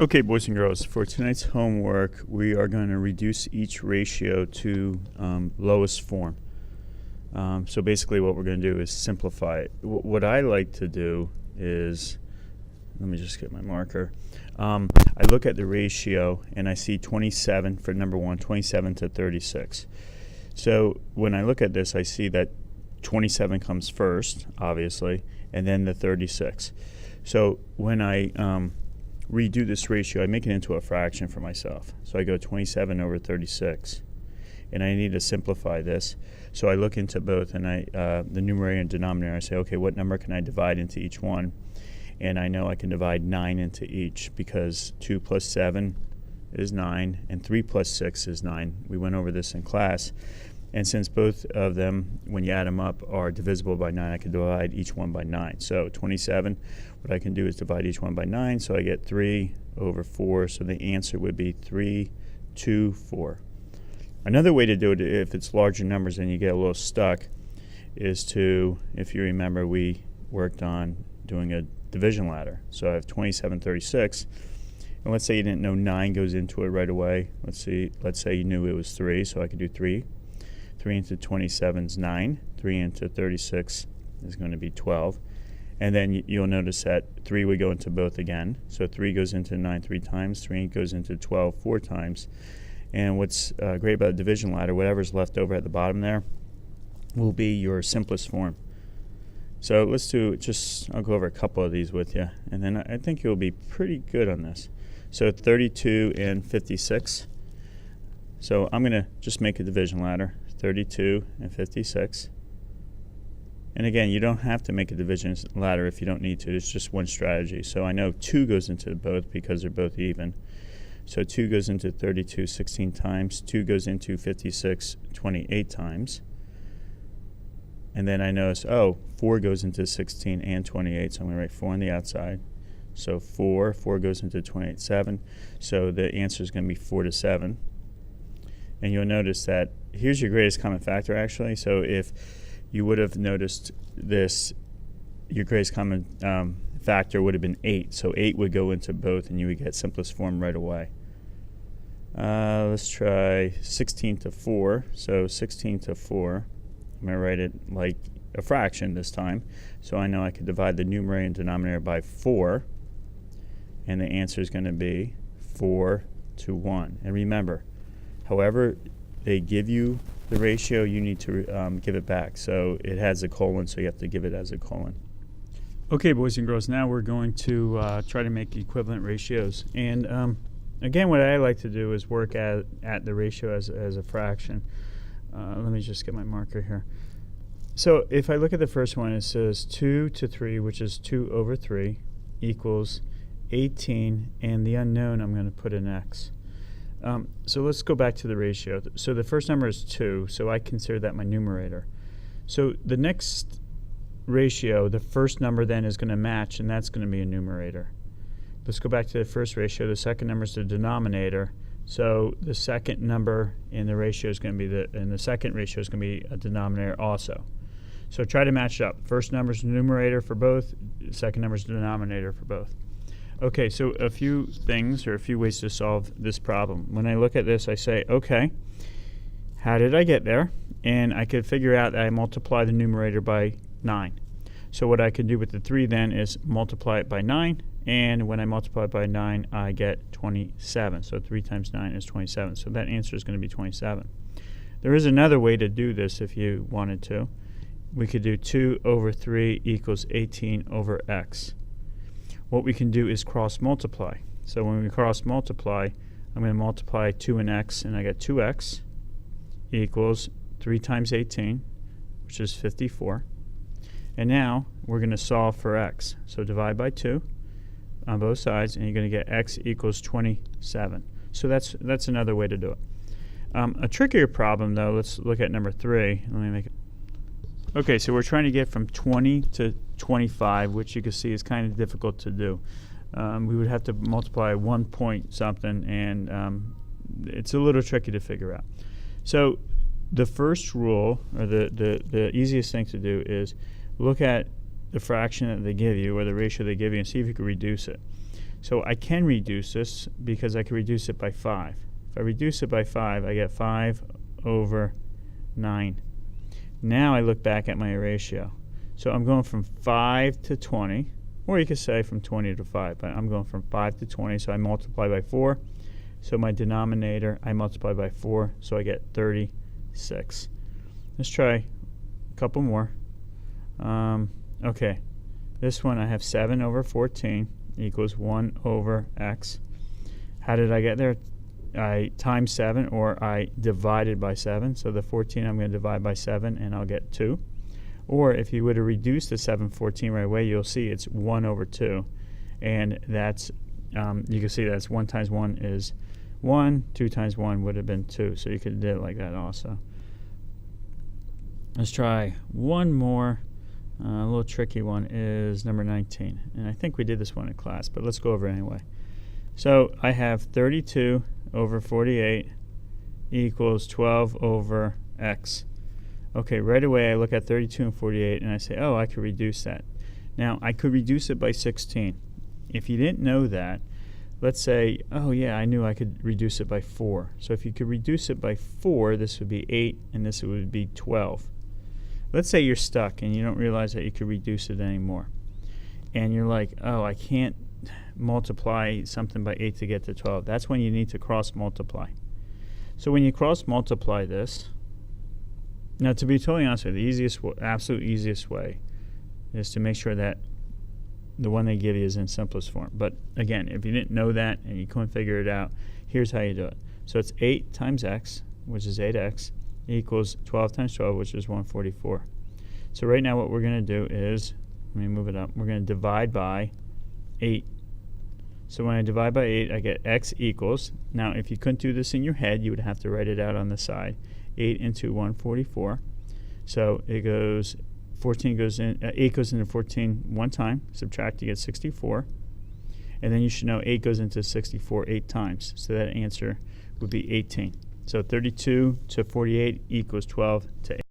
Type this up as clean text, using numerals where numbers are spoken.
Okay, boys and girls, for tonight's homework, we are going to reduce each ratio to lowest form. So basically what we're going to do is simplify it. What I like to do is, let me just get my marker. I look at the ratio and I see 27 for number one, 27 to 36. So when I look at this, I see that 27 comes first, obviously, and then the 36. So when I redo this ratio, I make it into a fraction for myself. So I go 27 over 36. And I need to simplify this. So I look into both, and the numerator and denominator, I say, okay, what number can I divide into each one? And I know I can divide 9 into each because 2 plus 7 is 9, and 3 plus 6 is 9. We went over this in class. And since both of them, when you add them up, are divisible by 9, I can divide each one by 9. So 27, what I can do is divide each one by 9, so I get 3 over 4. So the answer would be 3, 2, 4. Another way to do it, if it's larger numbers and you get a little stuck, is to, if you remember, we worked on doing a division ladder. So I have 27, 36. And let's say you didn't know 9 goes into it right away. Let's say you knew it was 3, so I could do 3. 3 into 27 is 9. 3 into 36 is going to be 12. And then you'll notice that 3 would go into both again. So 3 goes into 9 3 times. 3 goes into 12 4 times. And what's great about a division ladder, whatever's left over at the bottom there will be your simplest form. So let's do I'll go over a couple of these with you. And then I think you'll be pretty good on this. So 32 and 56. So I'm going to just make a division ladder. 32 and 56. And again, you don't have to make a division ladder if you don't need to. It's just one strategy. So I know 2 goes into both because they're both even. So 2 goes into 32 16 times. 2 goes into 56 28 times. And then I notice, 4 goes into 16 and 28. So I'm going to write 4 on the outside. So 4 goes into 28 7. So the answer is going to be 4 to 7. And you'll notice that here's your greatest common factor, actually. So if you would have noticed this, your greatest common factor would have been 8. So 8 would go into both, and you would get simplest form right away. Let's try 16 to 4. So 16 to 4, I'm going to write it like a fraction this time. So I know I could divide the numerator and denominator by 4. And the answer is going to be 4 to 1. And remember, however they give you the ratio, you need to give it back. So it has a colon, so you have to give it as a colon. Okay, boys and girls, now we're going to try to make equivalent ratios. And again, what I like to do is work at the ratio as a fraction. Let me just get my marker here. So if I look at the first one, it says 2 to 3, which is 2 over 3, equals 18, and the unknown I'm going to put in x. So let's go back to the ratio. So the first number is 2, so I consider that my numerator. So the next ratio, the first number then is going to match, and that's going to be a numerator. Let's go back to the first ratio. The second number is the denominator. So the second number in the ratio is going to be the second ratio is going to be a denominator also. So try to match it up. First number is the numerator for both. Second number is the denominator for both. Okay, so a few things or a few ways to solve this problem. When I look at this, I say, okay, how did I get there? And I could figure out that I multiply the numerator by 9. So what I could do with the 3 then is multiply it by 9, and when I multiply it by 9, I get 27. So 3 times 9 is 27. So that answer is going to be 27. There is another way to do this if you wanted to. We could do 2 over 3 equals 18 over x. What we can do is cross multiply. So when we cross multiply, I'm going to multiply 2 and x, and I get 2x equals 3 times 18, which is 54. And now we're going to solve for x. So divide by 2 on both sides, and you're going to get x equals 27. So that's another way to do it. A trickier problem, though, let's look at number 3. Let me make it. Okay, so we're trying to get from 20 to 25, which you can see is kind of difficult to do. We would have to multiply 1 point something, and it's a little tricky to figure out. So the first rule, or the easiest thing to do, is look at the fraction that they give you, or the ratio they give you, and see if you can reduce it. So I can reduce this because I can reduce it by 5. If I reduce it by 5, I get 5 over 9. Now I look back at my ratio. So I'm going from 5 to 20, or you could say from 20 to 5, but I'm going from 5 to 20, so I multiply by 4. So my denominator, I multiply by 4, so I get 36. Let's try a couple more. Okay, this one I have 7 over 14 equals 1 over x. How did I get there? I times 7, or I divided by 7. So the 14 I'm going to divide by 7, and I'll get 2. Or if you were to reduce the 714 right away, you'll see it's 1 over 2. And that's, you can see that's 1 times 1 is 1, 2 times 1 would have been 2. So you could do it like that also. Let's try one more. A little tricky one is number 19. And I think we did this one in class, but let's go over it anyway. So I have 32 over 48 equals 12 over x. Okay, right away I look at 32 and 48 and I say, oh, I could reduce that. Now, I could reduce it by 16. If you didn't know that, let's say, oh yeah, I knew I could reduce it by 4. So if you could reduce it by 4, this would be 8 and this would be 12. Let's say you're stuck and you don't realize that you could reduce it anymore. And you're like, oh, I can't multiply something by 8 to get to 12. That's when you need to cross multiply. So when you cross multiply this, now to be totally honest with you, the easiest, absolute easiest way is to make sure that the one they give you is in simplest form. But again, if you didn't know that and you couldn't figure it out, here's how you do it. So it's 8 times x, which is 8x, equals 12 times 12, which is 144. So right now what we're going to do is, let me move it up, we're going to divide by 8. So when I divide by 8, I get x equals, now if you couldn't do this in your head, you would have to write it out on the side, 8 into 144. So it goes, 14 goes in, 8 goes into 14 one time, subtract, you get 64. And then you should know 8 goes into 64 8 times. So that answer would be 18. So 32 to 48 equals 12 to 8.